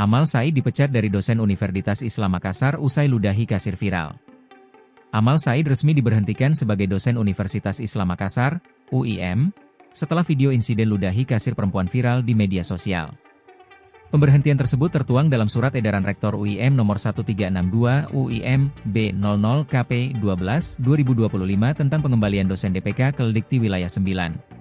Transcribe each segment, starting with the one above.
Amal Said dipecat dari dosen Universitas Islam Makassar usai ludahi kasir viral. Amal Said resmi diberhentikan sebagai dosen Universitas Islam Makassar, UIM, setelah video insiden ludahi kasir perempuan viral di media sosial. Pemberhentian tersebut tertuang dalam surat edaran Rektor UIM nomor 1362 UIM B00 KP 12 2025 tentang pengembalian dosen DPK Keldikti Wilayah 9.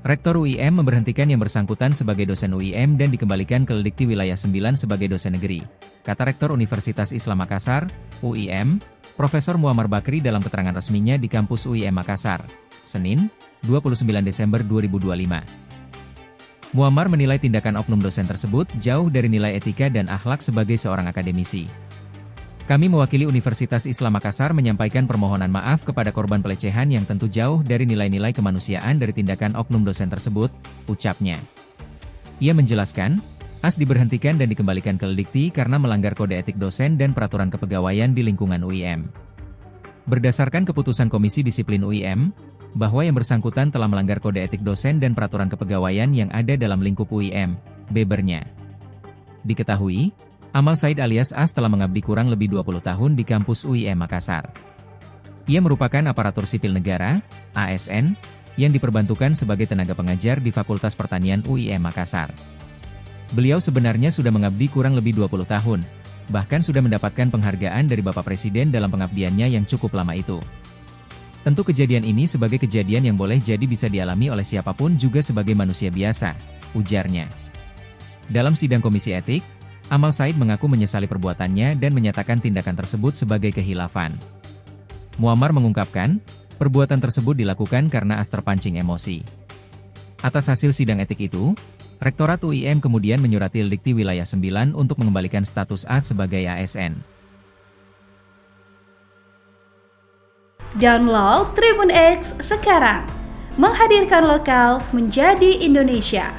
Rektor UIM memberhentikan yang bersangkutan sebagai dosen UIM dan dikembalikan ke Keldikti Wilayah 9 sebagai dosen negeri, kata Rektor Universitas Islam Makassar, UIM, Profesor Muammar Bakri dalam keterangan resminya di kampus UIM Makassar, Senin, 29 Desember 2025. Muammar menilai tindakan oknum dosen tersebut jauh dari nilai etika dan akhlak sebagai seorang akademisi. Kami mewakili Universitas Islam Makassar menyampaikan permohonan maaf kepada korban pelecehan yang tentu jauh dari nilai-nilai kemanusiaan dari tindakan oknum dosen tersebut, ucapnya. Ia menjelaskan, AS diberhentikan dan dikembalikan ke Keldikti karena melanggar kode etik dosen dan peraturan kepegawaian di lingkungan UIM. Berdasarkan keputusan Komisi Disiplin UIM, bahwa yang bersangkutan telah melanggar kode etik dosen dan peraturan kepegawaian yang ada dalam lingkup UIM, bebernya. Diketahui, Amal Said alias AS telah mengabdi kurang lebih 20 tahun di kampus UIM Makassar. Ia merupakan aparatur sipil negara, ASN, yang diperbantukan sebagai tenaga pengajar di Fakultas Pertanian UIM Makassar. Beliau sebenarnya sudah mengabdi kurang lebih 20 tahun, bahkan sudah mendapatkan penghargaan dari Bapak Presiden dalam pengabdiannya yang cukup lama itu. Tentu kejadian ini sebagai kejadian yang boleh jadi bisa dialami oleh siapapun juga sebagai manusia biasa, ujarnya. Dalam sidang Komisi Etik, Amal Said mengaku menyesali perbuatannya dan menyatakan tindakan tersebut sebagai khilafan. Muammar mengungkapkan, perbuatan tersebut dilakukan karena AS terpancing emosi. Atas hasil sidang etik itu, Rektorat UIM kemudian menyurati Keldikti Wilayah 9 untuk mengembalikan status AS sebagai ASN. Download Tribun X sekarang, menghadirkan lokal menjadi Indonesia.